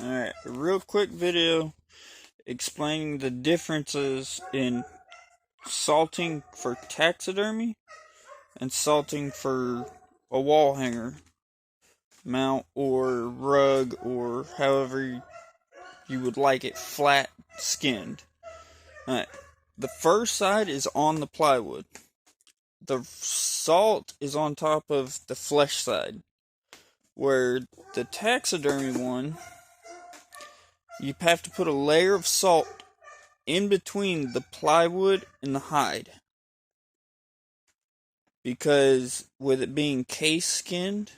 Alright, a real quick video explaining the differences in salting for taxidermy and salting for a wall hanger mount or rug or however you would like it, flat skinned. Alright, the first side is on the plywood. The salt is on top of the flesh side, where the taxidermy one, you have to put a layer of salt in between the plywood and the hide, because with it being case skinned,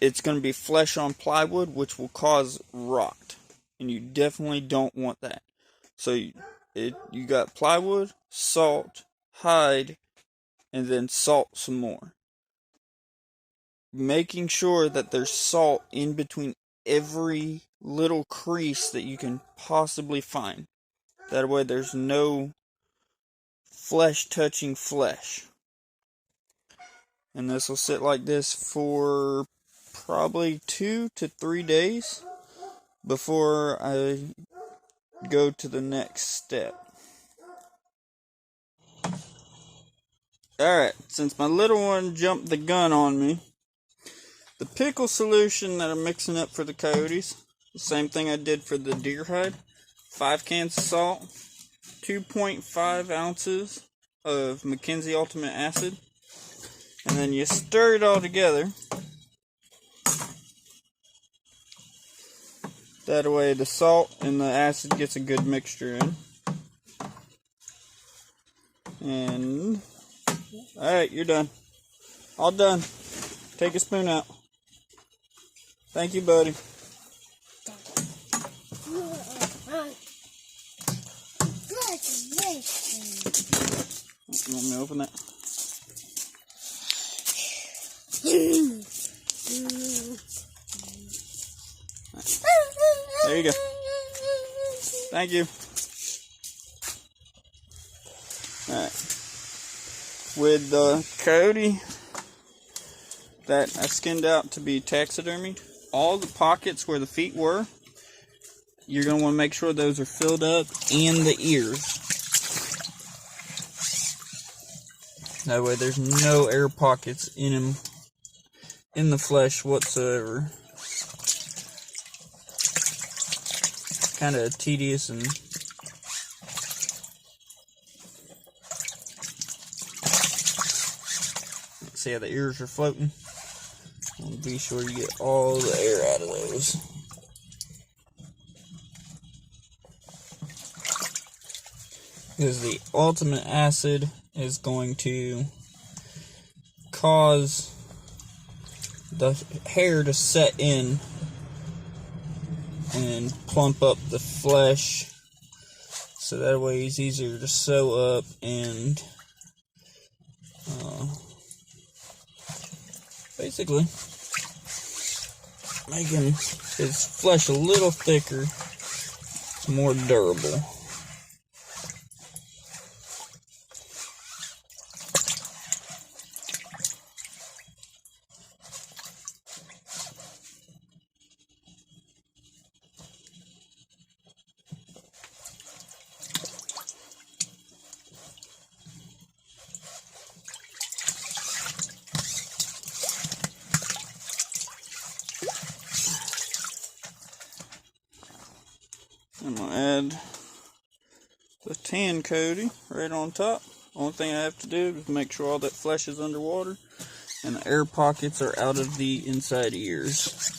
it's going to be flesh on plywood, which will cause rot, and you definitely don't want that. So you got plywood, salt, hide, and then salt some more, making sure that there's salt in between every little crease that you can possibly find. That way there's no flesh touching flesh. And this will sit like this for probably 2 to 3 days before I go to the next step. Alright, since my little one jumped the gun on me, the pickle solution that I'm mixing up for the coyotes, the same thing I did for the deer hide. 5 cans of salt, 2.5 ounces of Mackenzie Ultimate Acid, and then you stir it all together. That way the salt and the acid gets a good mixture in. And alright, you're done. All done. Take a spoon out. Thank you, buddy. You want me to open that? There you go. Thank you. Alright. With the coyote that I skinned out to be taxidermied, all the pockets where the feet were, you're going to want to make sure those are filled up, and the ears. That way there's no air pockets in them, in the flesh whatsoever. Kind of tedious and see how the ears are floating. And be sure you get all the air out of those. Because the ultimate acid is going to cause the hair to set in and plump up the flesh, so that way it's easier to sew up and basically making his flesh a little thicker, more durable. I'm going to add the tan coating right on top. Only thing I have to do is make sure all that flesh is underwater and the air pockets are out of the inside ears.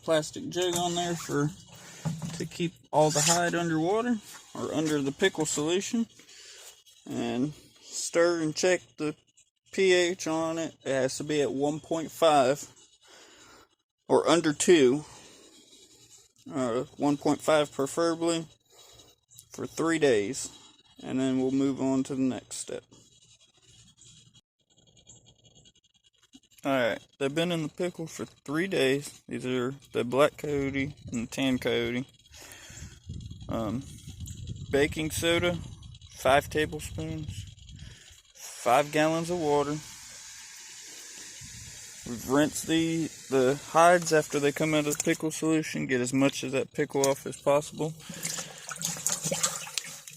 plastic jug on there to keep all the hide underwater or under the pickle solution, and stir and check the pH on it. It has to be at 1.5 or under 2, 1.5 preferably, for 3 days, and then we'll move on to the next step. Alright, they've been in the pickle for 3 days. These are the black coyote and the tan coyote. Baking soda, 5 tablespoons, 5 gallons of water. We've rinsed the hides after they come out of the pickle solution, get as much of that pickle off as possible.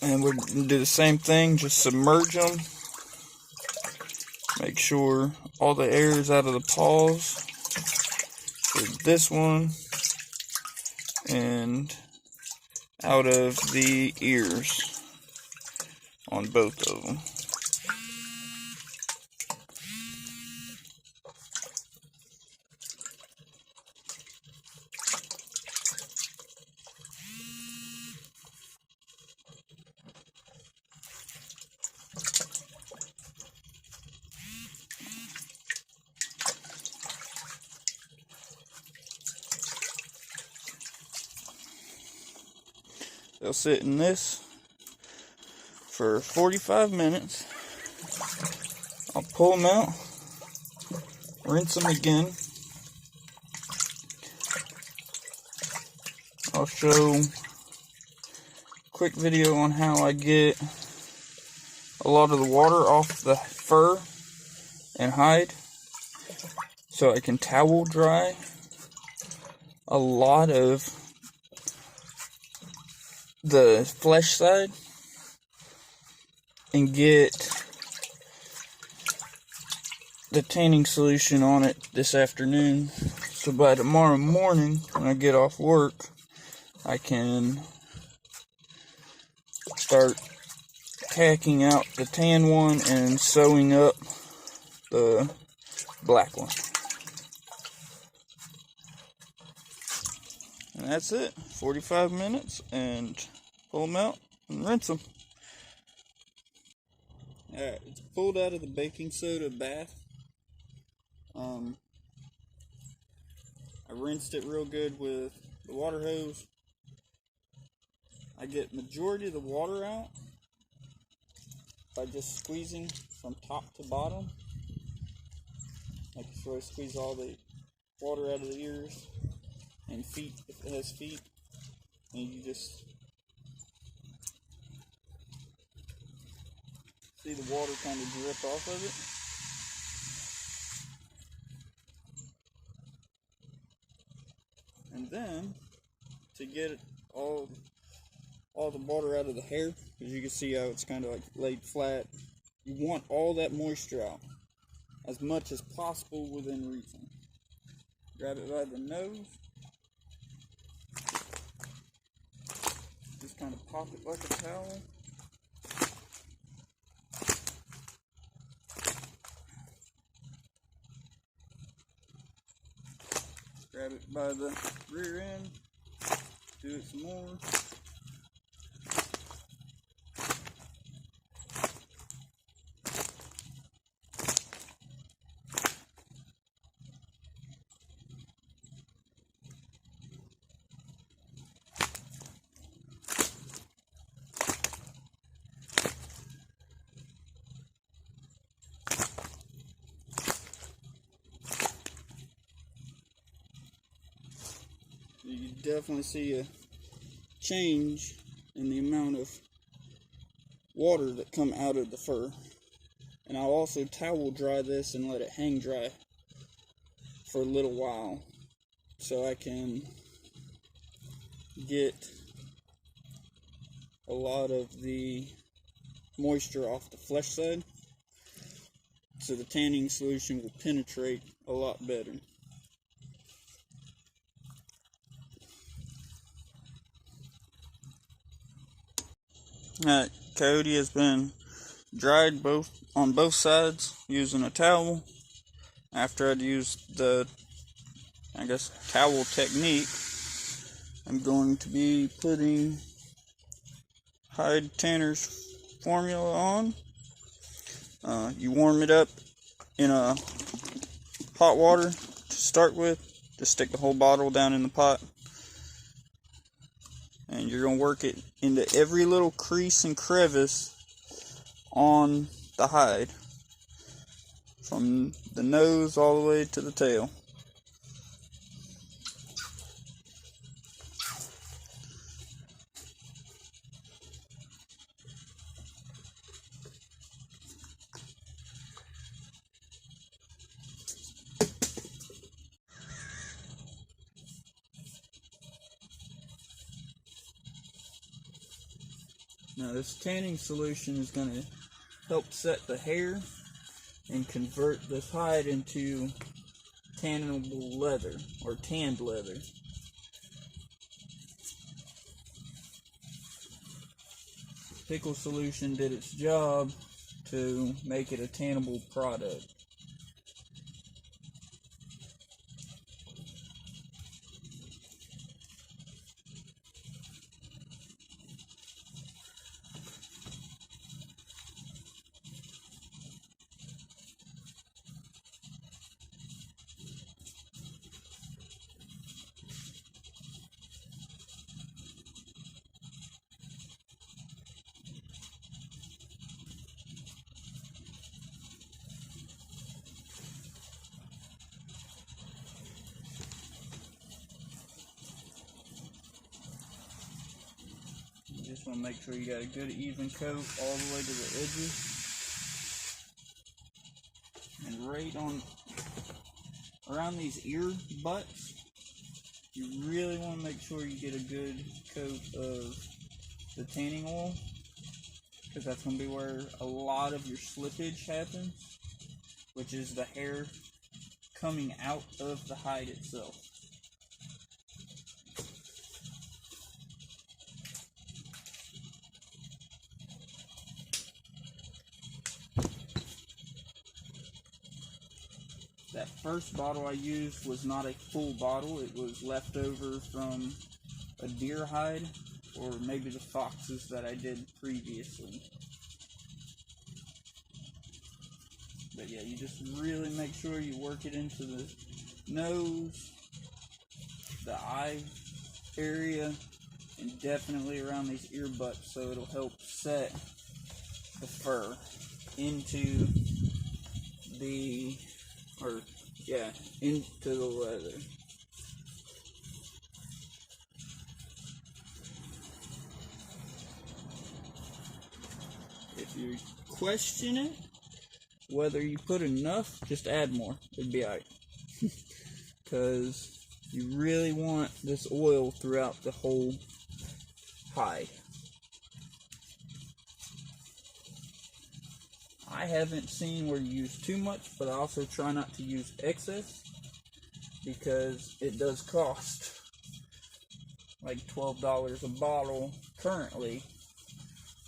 And we're going to do the same thing, just submerge them. Make sure all the air is out of the paws for this one and out of the ears on both of them. They'll sit in this for 45 minutes. I'll pull them out, rinse them again. I'll show a quick video on how I get a lot of the water off the fur and hide so I can towel dry a lot of the flesh side and get the tanning solution on it this afternoon, so by tomorrow morning when I get off work I can start tacking out the tan one and sewing up the black one. And that's it, 45 minutes, and pull them out and rinse them. Alright, it's pulled out of the baking soda bath. I rinsed it real good with the water hose. I get majority of the water out by just squeezing from top to bottom. Like so I squeeze all the water out of the ears and feet if it has feet, and you just see the water kind of drip off of it. And then to get all the water out of the hair, because you can see how it's kind of like laid flat, you want all that moisture out as much as possible within reason. Grab it by the nose, just kind of pop it like a towel. Grab it by the rear end, do it some more. You definitely see a change in the amount of water that come out of the fur. And I'll also towel dry this and let it hang dry for a little while so I can get a lot of the moisture off the flesh side, so the tanning solution will penetrate a lot better. Coyote has been dried on both sides using a towel. After I'd used the I guess, towel technique, I'm going to be putting Hide Tanner's formula on. You warm it up in a hot water to start with. Just stick the whole bottle down in the pot. And you're going to work it into every little crease and crevice on the hide, from the nose all the way to the tail. Now this tanning solution is going to help set the hair and convert this hide into tannable leather, or tanned leather. Pickle solution did its job to make it a tannable product. You just want to make sure you got a good even coat all the way to the edges. And right on around these ear butts, you really want to make sure you get a good coat of the tanning oil, because that's going to be where a lot of your slippage happens, which is the hair coming out of the hide itself. That first bottle I used was not a full bottle. It was left over from a deer hide, or maybe the foxes that I did previously. But yeah, you just really make sure you work it into the nose, the eye area, and definitely around these ear butts, so it'll help set the fur into the, into the leather. If you question it, whether you put enough, just add more. It'd be alright. Because you really want this oil throughout the whole hide. I haven't seen where you use too much, but I also try not to use excess, because it does cost like $12 a bottle currently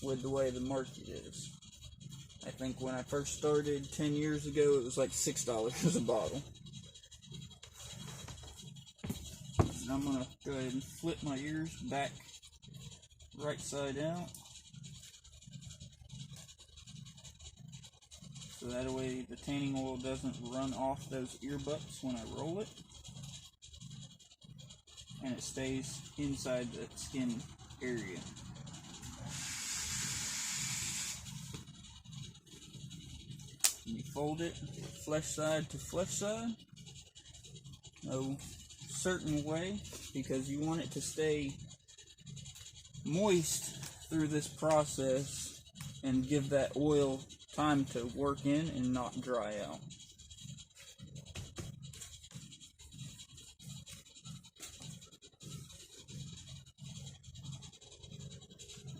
with the way the market is. I think when I first started 10 years ago, it was like $6 a bottle. And I'm going to go ahead and flip my ears back right side out, so that way the tanning oil doesn't run off those ear butts when I roll it, and it stays inside the skin area. You fold it flesh side to flesh side, no certain way, because you want it to stay moist through this process and give that oil time to work in and not dry out.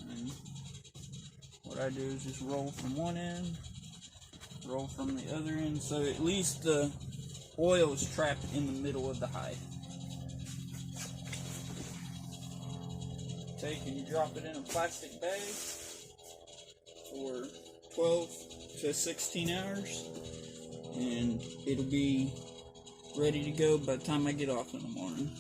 And what I do is just roll from one end, roll from the other end, so at least the oil is trapped in the middle of the hide. Take and you drop it in a plastic bag for 12 to 16 hours, and it'll be ready to go by the time I get off in the morning.